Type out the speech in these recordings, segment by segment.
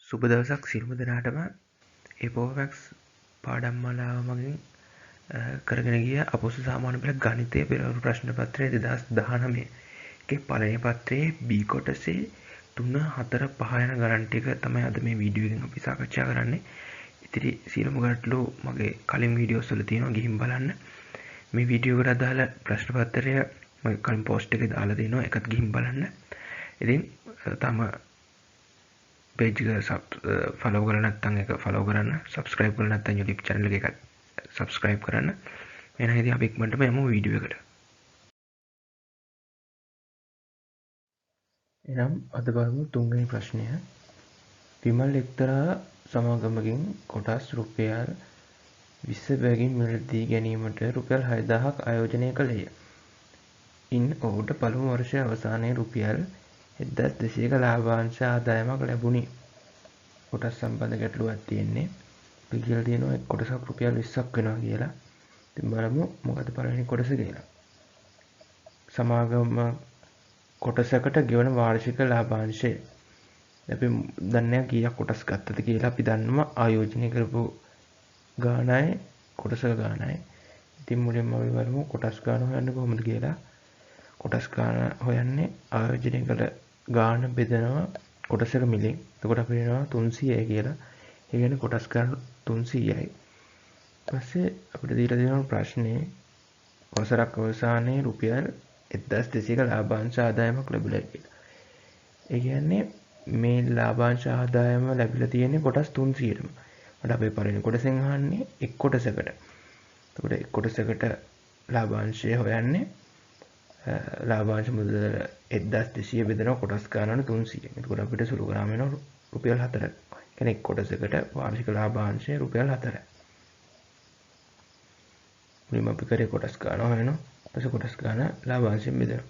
සුබ දවසක් සියලුම දෙනාටම ඒපෝවැක්ස් පාඩම් මාලාව මගින් කරගෙන ගිය අපොසු සාමාන්‍ය පෙළ ගණිතය පෙරවරු ප්‍රශ්න පත්‍රය 2019 එකේ පළවෙනි පත්‍රයේ B කොටසේ 3 4 5 යන ගණන් ටික තමයි අද මේ වීඩියෝ එකෙන් අපි සාකච්ඡා කරන්නේ. ඉතින් සියලුම ගැටලු මගේ කලින් වීඩියෝස් වල තියෙනවා ගිහින් බලන්න. මේ වීඩියෝ එකට අදාළ ප්‍රශ්න පත්‍රය මගේ කලින් පෝස්ට් එකේ දාලා දෙනවා. ඒකත් ගිහින් බලන්න. ඉතින් තම page එක follow කරලා නැත්නම් ඒක follow කරන්න, subscribe කරලා නැත්නම් YouTube channel එක subscribe කරන්න. එහෙනම් ඉතින් අපි ඉක්මනටම යමු වීඩියෝ එකට. එහෙනම් අද බලමු තුන්වෙනි ප්‍රශ්නය. විමල් එක්තරා සමාගමකින් කොටස් රුපියල් 20 බැගින් මිලදී ගැනීමට රුපියල් 6000ක් ආයෝජනය කළේය. ඉන් ඔහුට පළමු වර්ෂයේ අවසානයේ රුපියල් 1200ක ලාභාංශ ආදායමක් ලැබුණි. කොටස් සම්බන්ධ ගැටලුවක් තියෙන්නේ. අපි කියලා තියෙනවා එක් කොටසක් රුපියල් 20ක් වෙනවා කියලා. ඉතින් බලමු මොකද පළවෙනි කොටස කියලා. සමාගම කොටසකට ගෙවන වාර්ෂික ලාභාංශය. අපි දන්නේ කීයක් කොටස් ගත්තද කියලා අපි දන්නවා ආයෝජනය කරපු ගාණයි කොටසක ගාණයි. ඉතින් මුලින්ම අපි බලමු කොටස් ගාණ හොයන්නේ කොහොමද කියලා. කොටස් ගාණ හොයන්නේ ආයෝජනය කළ ගාණ බෙදනවා කොටසක මිලෙන්. එතකොට අපිට එනවා 300යි කියලා. ඒ කියන්නේ කොටස් ගාණ 300යි. ඊපස්සේ අපිට දීලා තියෙන ප්‍රශ්නේ වසරක් අවසානයේ රුපියල් 1200ක ලාභාංශ ආදායමක් ලැබිලා කියලා. ඒ කියන්නේ මේ ලාභාංශ ආදායම ලැබිලා තියෙන්නේ කොටස් 300ටම. මට අපේ පළවෙනි කොටසෙන් අහන්නේ එක් කොටසකට. එතකොට එක් කොටසකට ලාභාංශය හොයන්නේ ලාභාංශ මුදල 1200 බෙදෙනවා කොටස් ගානට 300. එතකොට අපිට සුළු ගාම වෙනවා රුපියල් 4ක්. කියන්නේ එක් කොටසකට වාර්ෂික ලාභාංශය රුපියල් 4යි. මුලින්ම අපි කරේ කොටස් ගාන හොයනවා. ඊපස්සේ කොටස් ගාන ලාභාංශයෙන් බෙදනවා.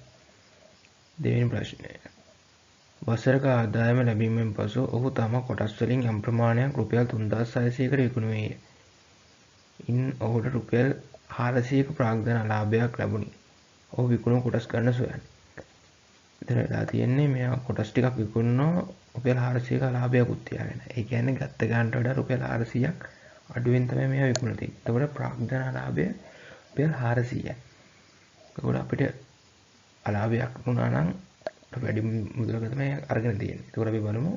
දෙවෙනි ප්‍රශ්නය. වසරක ආදායම ලැබීමෙන් පසු ඔහු තම කොටස් වලින් යම් ප්‍රමාණයක් රුපියල් 3600කට විකුණුවේය. ඉන් ඔහුට රුපියල් 400ක ප්‍රාග්ධන ලාභයක් ලැබුණි. ඔහු විකුණු කොටස් ගන්න සොයන්නේ. එතන වෙලා තියෙන්නේ මෙයා කොටස් ටිකක් විකුණනවා රුපියල් 400ක ලාභයක්ත් තියාගෙන. ඒ කියන්නේ ගත්ත ගානට වඩා රුපියල් 400ක් අඩුවෙන් තමයි මෙයා විකුණලා තියෙන්නේ. එතකොට ප්‍රාග්ධන ලාභය රුපියල් 400යි. එතකොට අපිට අලාභයක් වුණා නම් වැඩි මුදලක තමයි අරගෙන තියෙන්නේ. එතකොට අපි බලමු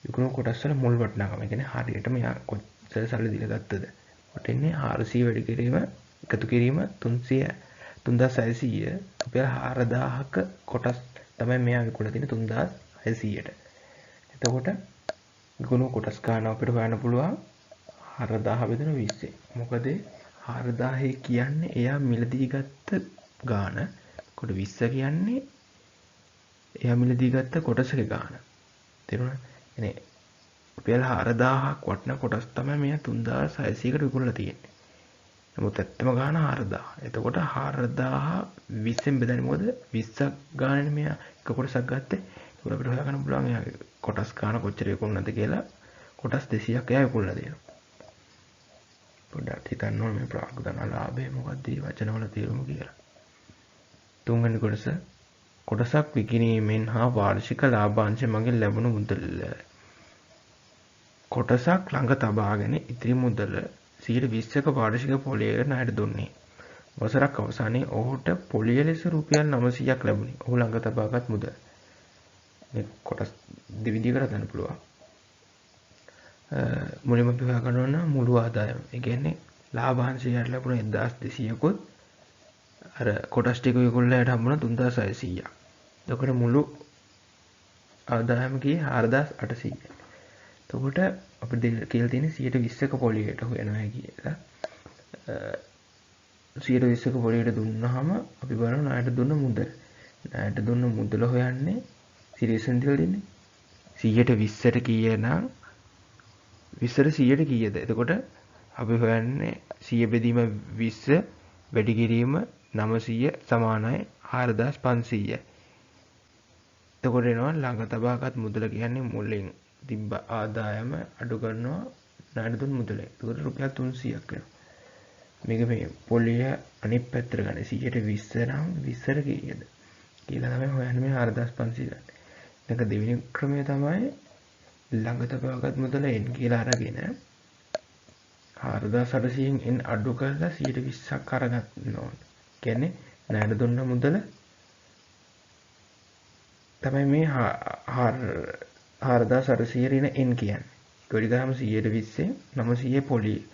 විකුණු කොටස් වල මුල් වටිනාකම. ඒ කියන්නේ හරියටම යා කොච්චර සල්ලි දීලා ගත්තද? කොට එන්නේ 400 වැඩි කිරීම එකතු කිරීම 3600 රුපියල් 4000ක කොටස් තමයි මෙයා විකුණලා තියෙන්නේ 3600ට. එතකොට විකුණු කොටස් ගන්න අපිට හොයන්න පුළුවන් 4000 බෙදෙන 20. මොකද 4000 කියන්නේ එයා මිලදී ගත්ත ගාන. කොට 20 කියන්නේ එයා මිලදී ගත්ත කොටසක ගාන. තේරුණාද? එනේ රුපියල් 4000ක් වටින කොටස් තමයි මෙයා 3600කට විකුණලා තියෙන්නේ. නමුත් ඇත්තම ගාන 4000. එතකොට 4000 20ෙන් බෙදන්නේ මොකද? 20ක් ගානනේ මෙයා එක කොටසක් ගත්තේ. ඒක අපිට හොයාගන්න පුළුවන් එයාගේ කොටස් ගාන කොච්චර විකුණනද කියලා. කොටස් 200ක් එයා විකුණලා තියෙනවා. පොඩ්ඩක් හිතන්න ඕනේ මේ ප්‍රාග්ධන ලාභය මොකක්ද මේ වචනවල තේරුම කියලා. තුන්වෙනි කොටස කොටසක් විකිණීමෙන් හා වාර්ෂික ලාභාංශ මගින් ලැබුණු මුදල. කොටසක් ළඟ තබාගෙන ඉතිරි මුදල 120ක වාර්ෂික පොලියකට ණයට දුන්නේ. වසරක් අවසානයේ ඔහුට පොලිය ලෙස රුපියල් 900ක් ලැබුණි. ඔහු ළඟ තබාගත් මුදල. මේ කොටස් දෙවිදිහකට ගන්න පුළුවන්. මුලින්ම අපි හොයා ගන්න ඕන මුළු ආදායම. ඒ කියන්නේ ලාභාංශයට ලැබුණ 1200කුත් අර කොටස් ටික විකුණලාට හම්බුණා 3600ක්. එතකොට මුළු ආදායම කීයේ 4800යි. එතකොට අපිට කියලා තියෙන්නේ 120ක පොලියට හොයනවා කියලා. 120ක පොලියට දුන්නාම අපි බලමු ණයට දුන්න මුදල. ණයට දුන්න මුදල හොයන්නේ සිරියසෙන් දෙලා දෙන්නේ. 120ට කීයනම් 20ට 100ට කීයද? එතකොට අපි හොයන්නේ 100 බෙදීම 20 වැඩි කිරීම 900 සමානයි 4500යි. එතකොට එනවා ළඟ තබාගත් මුදල කියන්නේ මුලින් තිබ්බ ආදායම අඩු කරනවා ණයට දුන්න මුදල. එතකොට රුපියල් 300ක් වෙනවා. මේක මේ පොලිය අනිත් පැත්තට ගන්න 100ට 20 නම් 20ට කීයද කියලා තමයි හොයන්නේ මේ 4500 ගන්න. දෙවෙනි ක්‍රමය තමයි ළඟ තබාගත් මුදල n කියලා අරගෙන 4800න් n අඩු කරලා 120ක් අරගන්න ඕන. කියන්නේ ණයට දුන්න මුදල තමයි මේ 4800 ඍණ n කියන්නේ. ඒක ගාම 120න් 900 පොලි.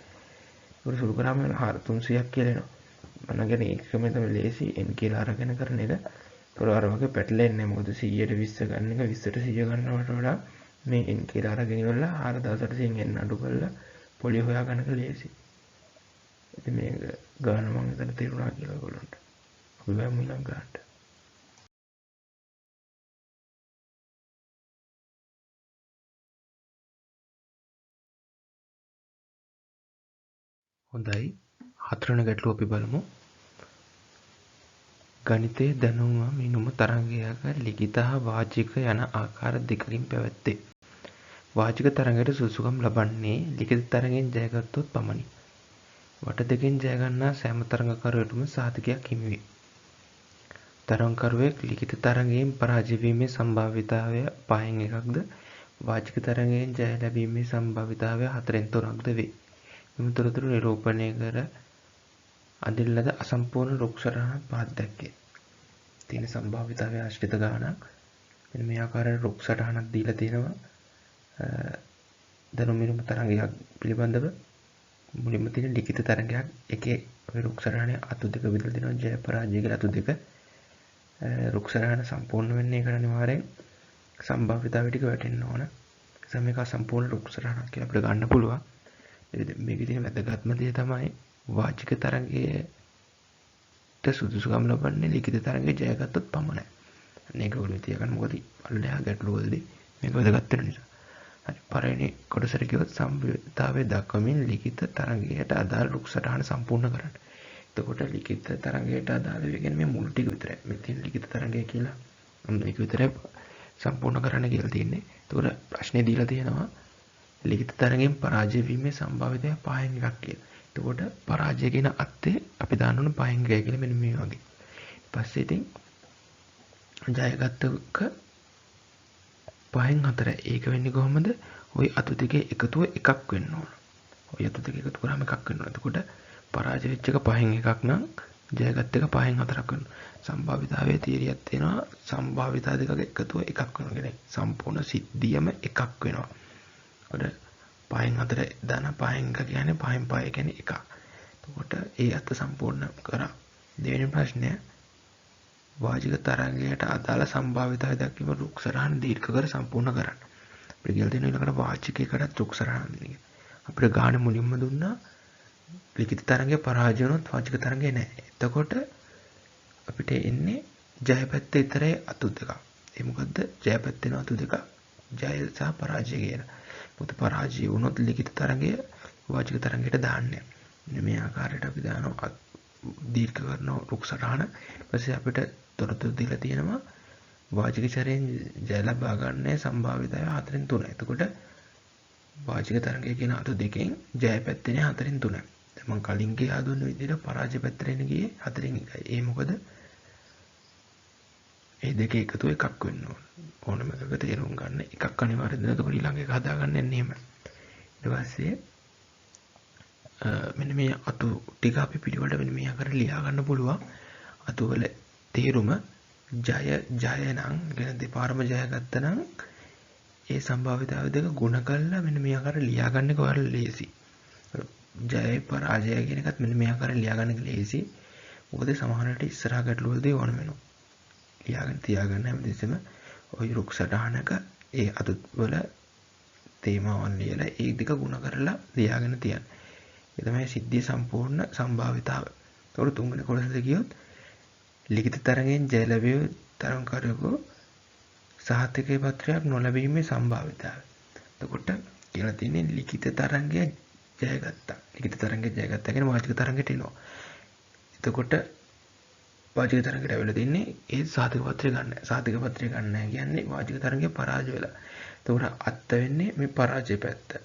ඒක සුළු කරාම 300ක් කියලා එනවා. මම කියන්නේ ඒකම තමයි ලේසි n කියලා අරගෙන කරන එක. ඒක අර වගේ පැටලෙන්නේ නැහැ. මොකද 120 ගන්න එක 20ට 100 ගන්නවට වඩා මේ n කියලා අරගෙන ඉවරලා 4800න් n අඩු කරලා පොලි හොයාගන්න එක ලේසි. ඉතින් මේක ගාන මම හිතන තේරුණා කියලා ඔයගොල්ලන්ට. අපි බලමු ඊළඟ ගානට. හොඳයි. හතරවෙනි ගැටලුව අපි බලමු. ගණිතයේ දැනුම මිනුම තරංගයක ලිඛිත හා වාචික යන ආකාර දෙකකින් පැවැත්තේ. වාචික තරංගයට සුදුසුකම් ලබන්නේ ලිඛිත තරංගයෙන් ජයගත්තොත් පමණි. වට දෙකෙන් ජය ගන්නා සෑම තරංගකරුවෙකුටම සහතිකයක් හිමි වේ. තරංගකරුවෙක් ලිඛිත තරංගයෙන් පරාජය වීමේ සම්භාවිතාවය 5න් එකක්ද වාචික තරංගයෙන් ජය ලැබීමේ සම්භාවිතාවය 4න් 3ක්ද වේ. මෙම තොරතුරු නිරූපණය කර අදින ලද අසම්පූර්ණ රුක් සටහනක් පහත දැක්කේ. තියෙන සම්භාවිතාවය ආශ්‍රිත ගානක්. මෙන්න මේ ආකාරයට රුක් සටහනක් දීලා තියෙනවා. දැනුම මිනුම තරංගයක් පිළිබඳව මුලින්ම තියෙන ලිඛිත තරංගයක් එකේ ඔය රුක් සටහනේ අතු දෙක විතර දෙනවා ජය පරාජය කියලා අතු දෙක. රුක් සටහන සම්පූර්ණ වෙන්නේ ඒකට අනිවාර්යෙන් සම්භාවිතාවය ටික වැටෙන්න ඕන. ඒ මේක සම්පූර්ණ රුක් සටහනක් කියලා අපිට ගන්න පුළුවන්. මේකේ තියෙන වැදගත්ම දේ තමයි වාචික තරංගයට සුදුසුකම් ලබන්නේ ලිඛිත තරංගයේ ජයගත්තොත් පමණයි. මේක ඔළුවේ තියාගන්න මොකද පල්ලෙහා ගැටලුවලදී මේක වැදගත් වෙන නිසා. හරි පළවෙනි කොටසට ගියොත් සම්භාවිතාවය දක්වමින් ලිඛිත තරංගයට අදාළ රුක් සටහන සම්පූර්ණ කරන්න. එතකොට ලිඛිත තරංගයට අදාළ වේ කියන්නේ මේ මුල් ටික විතරයි. මේ තියෙන ලිඛිත තරංගය කියලා. මේක විතරයි සම්පූර්ණ කරන්න කියලා තියෙන්නේ. එතකොට ප්‍රශ්නේ දීලා තියෙනවා ලිඛිත තරංගයෙන් පරාජය වීමේ සම්භාවිතය 5න් එකක් කියලා. එතකොට පරාජය කියන අර්ථය අපි දාන්න ඕන 5න් එකයි කියලා මෙන්න මේ වගේ. ඊපස්සේ ඉතින් ජයගත්තක 5න් 4යි. ඒක වෙන්නේ කොහොමද? ওই අතු දෙකේ එකතුව එකක් වෙන්න ඕන. ওই අතු දෙක එකතු කරාම එකක් වෙන්න ඕන. එතකොට පරාජය වෙච්ච එක 5න් එකක් නම් ජයගත්ත එක 5න් 4ක් වෙනවා. සම්භාවිතාවයේ තීරියක් තියෙනවා. සම්භාවිතා දෙකක එකතුව එකක් වෙනවා කියන්නේ සම්පූර්ණ සිද්ධියම එකක් වෙනවා. එතකොට 5න් 4 දාන 5න් එක කියන්නේ 5න් 5 කියන්නේ එකක්. එතකොට ඒ අර්ථ සම්පූර්ණ කරා. දෙවෙනි ප්‍රශ්නය වාචික තරංගයට අදාළ සම්භාවිතාවය දක්වීම රුක් සටහන දීර්ඝ කර සම්පූර්ණ කරන්න. අපිට කියලා තියෙන ඊළඟට වාචිකයකට රුක් සටහන දෙන්න. අපිට ගානේ මුලින්ම දුන්නා ලිඛිත තරංගයේ පරාජය වුණොත් වාචික තරංගේ නැහැ. එතකොට අපිට එන්නේ ජය පැත්තේ විතරේ අතු දෙකක්. ඒ මොකද්ද? ජය පැත්තේ අතු දෙකක්. ජය සහ පරාජය කියලා. මොකද පරාජය වුණොත් ලිඛිත තරංගය වාචික තරංගයට දාන්නේ. මේ ආකාරයට අපි දානවා දීර්ඝ කරන රුක් සටහන. ඊපස්සේ අපිට තොරතුරු දීලා තියෙනවා වාචික චරයෙන් ජය ලබා ගන්න සම්භාවිතාවය 4න් 3යි. එතකොට වාචික තරංගය කියන අතු දෙකෙන් ජය පැත්තේ 4න් 3යි. දැන් මම කලින් ගියා දුන්න විදිහට පරාජය පැත්තට එන ගියේ 4න් 1යි. ඒ මොකද? ඒ දෙක එකතු එකක් වෙන්න ඕන. ඕනම එකක තේරුම් ගන්න එකක් අනිවාර්යද? එතකොට ඊළඟ එක හදාගන්න යන්නේ එහෙම. ඊට පස්සේ මෙන්න මේ අතු ටික අපි පිළිවෙලට මෙන්න මේ ආකාරයට ලියා ගන්න පුළුවන්. අතු වල තේරුම ජය නම් කියන දෙපාරම ජය ගත්තා නම් ඒ සම්භාවිතාවය දෙක ගුණ කරලා මෙන්න මේ ආකාරයට ලියා ගන්න එක ඔයාලා ලේසි. ජය පරාජය කියන එකත් මෙන්න මේ ආකාරයෙන් ලියා ගන්න එක ලේසි. මොකද සමහරවිට ඉස්සරහ ගැටලුවලදී ඕන වෙනවා. ලියාගෙන තියාගන්න හැමදෙස්සෙම ওই රුක් සටහනක ඒ අතු වල තේමාවන් ලියලා ඒ දෙක ගුණ කරලා ලියාගෙන තියන්න. ඒ තමයි සිද්ධිය සම්පූර්ණ සම්භාවිතාව. ඒතකොට තුන්වෙනි කොටසට ගියොත් ලිඛිත තරංගයෙන් ජය ලැබිය තරංගකාරයෙකු සහතිකේ පත්‍රයක් නොලැබීමේ සම්භාවිතාවය. එතකොට කියලා තියෙන්නේ ලිඛිත තරංගය ජයගත්තා. ලිඛිත තරංගය ජයගත්තා කියන්නේ වාචික තරංගයට එනවා. එතකොට වාචික තරංගයට ඇවිල්ලා තින්නේ ඒ සහතික පත්‍රය ගන්න. සහතික පත්‍රය ගන්න නැහැ කියන්නේ වාචික තරංගය පරාජය වෙලා. එතකොට අත්ත වෙන්නේ මේ පරාජය පැත්ත.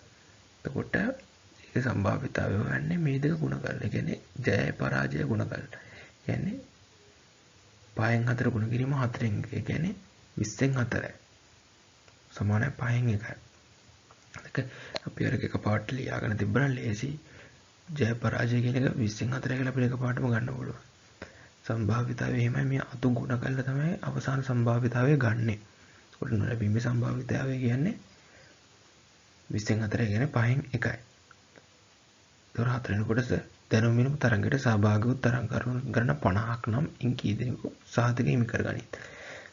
එතකොට ඒක සම්භාවිතාවය හොයන්නේ මේ දෙක ගුණ කරලා. ඒ කියන්නේ ජය පරාජය ගුණ කරලා. කියන්නේ 5න් 4 ගුණ කිරීම 4න් 1. ඒ කියන්නේ 20න් 4යි. සමානයි 5න් 1යි. අපි අර එකපාරට ලියාගෙන තිබ්බනම් ලේසි. ජය පරාජය කියන එක 20න් 4 කියලා අපිට එකපාරටම ගන්න පුළුවන්. සම්භාවිතාවය එහෙමයි මේ අතු ගුණ කරලා තමයි අවසාන සම්භාවිතාවය ගන්නෙ. ඒකට නොලැබීමේ සම්භාවිතාවය කියන්නේ 20න් 4 කියන්නේ 5න් 1යි. ඒතර හතරෙනි කොටස දැනුම් මිනුම් තරංගයට සහභාගී වූ තරංගකරුවන් ගණන 50ක් නම් ඉන් කී දෙනෙකු සාධක හිමි කරගනී.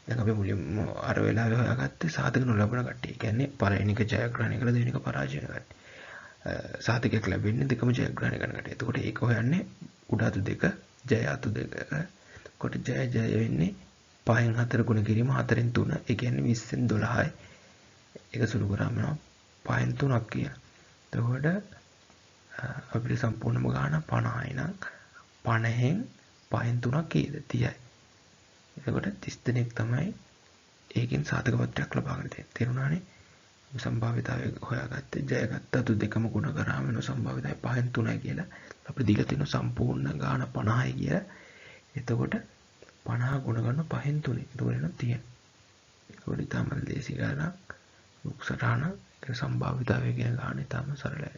දැන් අපි මුලින්ම අර වෙලාවේ හොයාගත්තේ සාධක නොලබන කට්ටිය. කියන්නේ පළවෙනි එක ජයග්‍රහණය කළා දෙවෙනි එක පරාජය වෙන කට්ටිය. සාධකයක් ලැබෙන්නේ දෙකම ජයග්‍රහණය කරන කට්ටිය. එතකොට ඒක හොයන්නේ උඩ අතු දෙක ජය අතු දෙක. කොට ජය වෙන්නේ 5න් 4 ගුණ කිරීම 4න් 3. ඒ කියන්නේ 20න් 12යි. ඒක සුළු කරාම 5න් 3ක් කියලා. එතකොට අපිට සම්පූර්ණම ගාන 50යි නම් 50න් 5න් 3ක් කීයද 30යි. එතකොට 30 දෙනෙක් තමයි ඒකෙන් සාධක පත්‍රයක් ලබාගෙන තියෙන්නේ. තේරුණානේ? සම්භාවිතාවය හොයාගත්තේ ජයගත්ත අතු දෙකම ගුණ කරාම වෙන සම්භාවිතාවය 5න් 3යි කියලා. අපිට දීලා තියෙන සම්පූර්ණ ගාන 50යි කියලා. එතකොට 50 ගුණ කරන 5න් 3. එතකොට එනවා 30. ඒකෝඩි තමයි ලේසි ගානක්. උක්සටහන ඒ සම්භාවිතාවය කියන ගානේ තමයි සරලයි.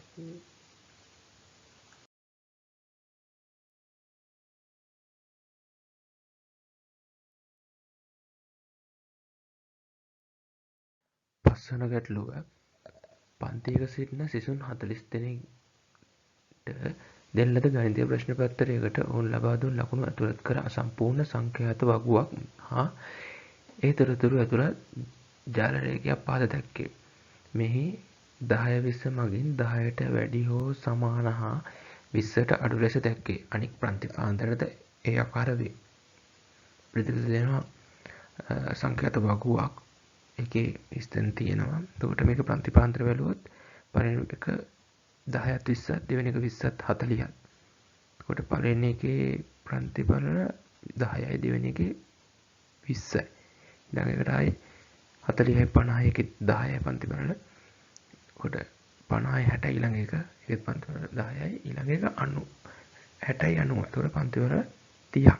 පස්වන ගැටලුව පන්තියක සිටින සිසුන් 40 දෙනෙක්ට දෙන ලද ගණිතීය ප්‍රශ්න පත්‍රයකට ඔවුන් ලබා දුන් ලකුණු ඇතුළත් කර අසම්පූර්ණ සංඛ්‍යාත වගුවක් හා ඒ තොරතුරු ඇතුළත් ජාල රේඛයක් පහත දැක්කේ. මෙහි 10 20 මගින් 10ට වැඩි හෝ සමාන හා 20ට අඩු ලෙස දැක්කේ. අනික් ප්‍රතිපාන්තරද ඒ ආකාර වේ. ප්‍රතිඵල දෙනවා සංඛ්‍යාත වගුවක් එකේ ස්තන තියෙනවා. එතකොට මේක ප්‍රතිපාන්තර බැලුවොත් පළවෙනි එක 10ත් 20ත් දෙවෙනි එක 20ත් 40ත්. එතකොට පළවෙනි එකේ ප්‍රතිඵල 10යි දෙවෙනි එකේ 20යි. ඊළඟ එකට ආයේ 40යි 50යි එකේ 10යි ප්‍රතිඵල. එතකොට 50යි 60යි ඊළඟ එක ඒකත් ප්‍රතිඵල 10යි ඊළඟ එක 90 60යි 90. එතකොට ප්‍රතිඵල 30ක්.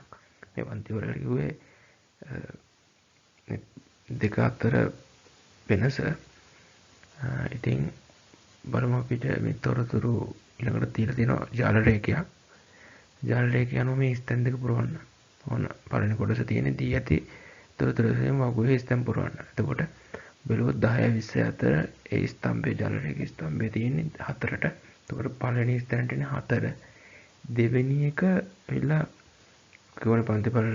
මේ ප්‍රතිඵල කිව්වේ දෙක අතර වෙනස. ඉතින් බලමු අපිට මේ තොරතුරු ඊළඟට තියලා තියෙනවා ජාල රේඛයක්. ජාල රේඛය අනුව මේ ස්තන් දෙක පුරවන්න. ඕන පළවෙනි කොටස තියෙන්නේ දී ඇති තොරතුරු වශයෙන් වගුවේ ස්තන් පුරවන්න. එතකොට බැලුවොත් 10 20 අතර ඒ ස්තම්භයේ ජාල රේඛ ස්තම්භයේ තියෙන්නේ 4ට. එතකොට පළවෙනි ස්තනට එන්නේ 4. දෙවෙනි එක වෙලා කවර ප්‍රතිඵල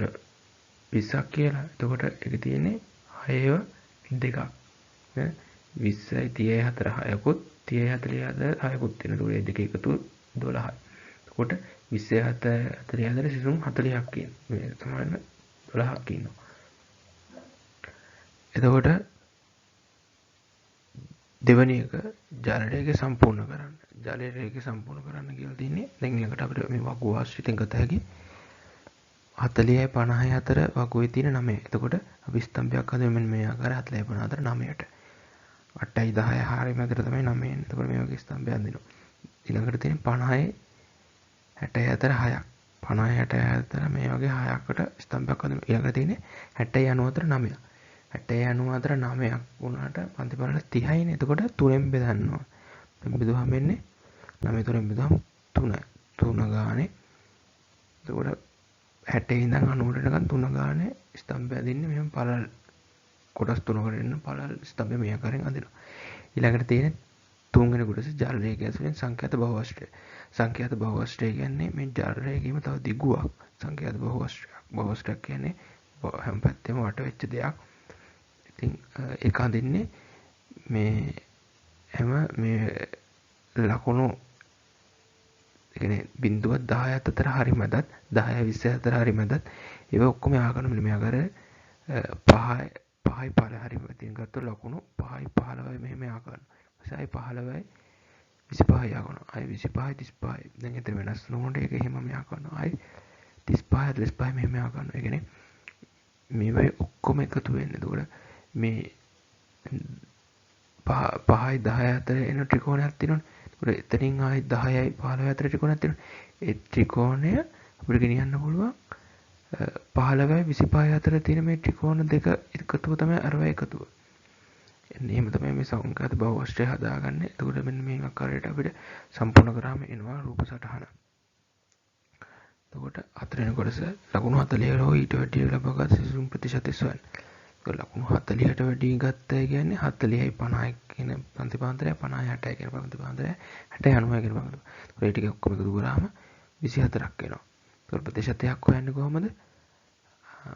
20ක් කියලා. එතකොට ඒක තියෙන්නේ 6 2ක්. 20යි 30යි 4 6කුත් 30යි 40යි 6කුත් තියෙනවා. ඒ දෙක එකතු 12යි. එතකොට 20යි 40යි 4 සිසුන් 40ක් ඉන්නවා. මේ සමාන 12ක් ඉන්නවා. එතකොට දෙවෙනි එක ජාල රේඛය සම්පූර්ණ කරන්න. ජාල රේඛය සම්පූර්ණ කරන්න කියලා තියෙන්නේ දැන් ඊළඟට අපිට මේ වගුව ආශ්‍රිතයෙන් ගත හැකි 40යි 50යි අතර වගුවේ තියෙන 9. එතකොට අපි ස්තම්භයක් හදමු මෙන්න මේ ආකාරය 40යි 50 අතර 9ට. 8යි 10යි 4යි මැදට තමයි 9 එන්නේ. එතකොට මේ වගේ ස්තම්භයක් දෙනවා. ඊළඟට තියෙන 50යි 60යි අතර 6ක්. 50යි 60යි අතර මේ වගේ 6කට ස්තම්භයක් හදමු. ඊළඟට තියෙන්නේ 60යි 90 අතර 9ක්. 60යි 90 අතර 9ක් වුණාට ප්‍රතිඵල 30යිනේ. එතකොට 3ෙන් බෙදන්නවා. බෙදුවාම එන්නේ 9 3ෙන් බෙදුවාම 3. 3 ගානේ. එතකොට 60 ඉඳන් 90ට යනකම් 3 ගානේ ස්තම්භය දෙන්නේ මෙහෙම පළල් කොටස් තුනකට එන්න පළල් ස්තම්භය මේ ආකාරයෙන් අදිනවා. ඊළඟට තියෙන තුන්වෙනි කොටස ජාල රේඛය ඇතුළෙන් සංඛ්‍යාත බහුවෂ්ටය. සංඛ්‍යාත බහුවෂ්ටය කියන්නේ මේ ජාල රේඛයේම තව දිගුවක්. සංඛ්‍යාත බහුවෂ්ටයක්. බහුවෂ්ටයක් කියන්නේ හැම පැත්තෙම වට වෙච්ච දෙයක්. ඉතින් ඒක අදින්නේ මේ හැම මේ ලකුණු කියන්නේ බිඳුව 10ත් අතර හරි මැදත් 10යි 20 අතර හරි මැදත් ඒව ඔක්කොම ආකරන මෙන්න මේ ආකාර 5යි 15 හරි මැදින් ගත්ත ලකුණු 5යි 15යි මෙහෙම ආකරන. ඊපස්සේ 15යි 25යි ආකරන. ආයි 25යි 35යි. දැන් එතන වෙනස් නොවුනට ඒක එහෙම මෙයා කරනවා. ආයි 35යි 45යි මෙහෙම ආකරන. ඒ කියන්නේ මේවයි ඔක්කොම එකතු වෙන්නේ. එතකොට මේ 5යි 10යි අතර එන ත්‍රිකෝණයක් තියෙනවනේ. එතනින් ආයි 10යි 15යි අතර ත්‍රිකෝණයක් තියෙනවා. ඒ ත්‍රිකෝණය අපිට ගෙනියන්න පුළුවන් 15යි 25යි අතර තියෙන මේ ත්‍රිකෝණ දෙක එකතුව තමයි අරවයි එකතුව. එහෙම තමයි මේ සංඝාත බහුවර්ෂය හදාගන්නේ. එතකොට මෙන්න මේ ආකාරයට අපිට සම්පූර්ණ කරාම එනවා රූප සටහන. එතකොට හතරවෙනි කොටස ලකුණු 40 හෝ ඊට වැඩි ලබාගත් සිසුන් ප්‍රතිශතය සොයන්න. ඒක ලකුණු 40ට වැඩි ගත්තයි කියන්නේ 40යි 50යි කියන ප්‍රතිපාදනය 50යි 60යි කියන ප්‍රතිපාදනය 60යි 90යි කියන ප්‍රතිපාදනය. ඒ ටික ඔක්කොම එකතු කරාම 24ක් එනවා. ඒක ප්‍රතිශතයක් හොයන්නේ කොහමද?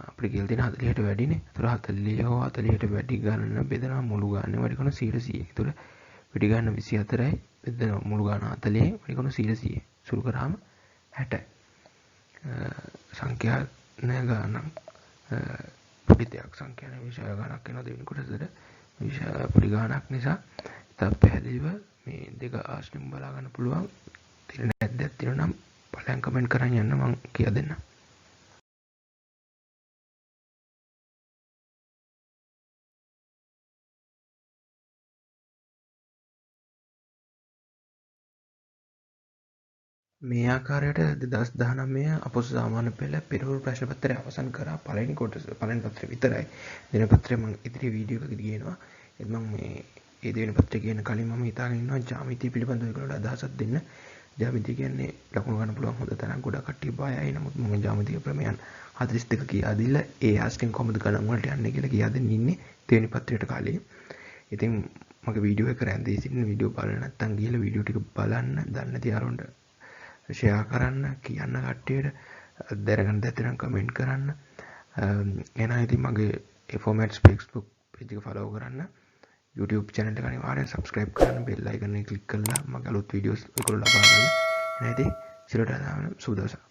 අපිට කියලා තියෙන 40ට වැඩිනේ. ඒතර 40 හෝ 40ට වැඩි ගණන බෙදනවා මුළු ගානේ වැඩි කරන 100. ඒතර වැඩි ගණන 24යි බෙදනවා මුළු ගාන 40යි වැඩි කරන 100. සුළු කරාම 60යි. සංඛ්‍යා ගණන් පොඩි දෙයක් සංඛ්‍යාන විශාල ගණනක් වෙනවා දෙවෙනි කොටසට. විශාල පොඩි ගණනක් නිසා තව පැහැදිලිව මේ දෙක ආශ්‍රයෙන් බලා ගන්න පුළුවන්. තේරෙන්නේ නැද්ද? තියෙනවා නම් බලයන් කමෙන්ට් කරන් යන්න මම කියලා දෙන්නම්. මේ ආකාරයට 2019 අපොස සාමාන්‍ය පෙළ පෙරහුරු ප්‍රශ්න පත්‍රය අවසන් කරා. පළවෙනි කොටස පළවෙනි පත්‍රය විතරයි. දෙවෙනි පත්‍රය මම ඉදිරි වීඩියෝ එකකදී ගේනවා. ඒත් මම මේ දෙවෙනි පත්‍රය කියන කලින් මම හිතාගෙන ඉන්නවා ජ්‍යාමිතිය පිළිබඳව ඒකට අදහසක් දෙන්න. ජ්‍යාමිතිය කියන්නේ ලකුණු ගන්න පුළුවන් හොඳ තරම් ගොඩක් කට්ටිය බයයි. නමුත් මම ජ්‍යාමිතික ප්‍රමේයන් 42 කියා දීලා ඒ ආස්කෙන් කොහොමද ගණන් වලට යන්නේ කියලා කියා දෙන්න ඉන්නේ දෙවෙනි පත්‍රයට කාලේ. ඉතින් මගේ වීඩියෝ එක රැඳී සිටින වීඩියෝ බලන්න නැත්නම් ගිහලා වීඩියෝ ටික බලන්න දන්නේ නැති අරොන්ට ෂෙයා කරන්න කියන්න කට්ටියට දැනගන්න නැත්නම් කමෙන්ට් කරන්න. එහෙනම් ඉතින් මගේ ෆෝමැට්ස් Facebook page එක follow කරන්න. YouTube channel එක අනිවාර්යෙන් subscribe කරන්න bell icon එක click කරලා මගේ අලුත් videos ඔයගොල්ලෝ ලබා ගන්න. එහෙනම් ඉතින් සිරට සුබ දවසක්.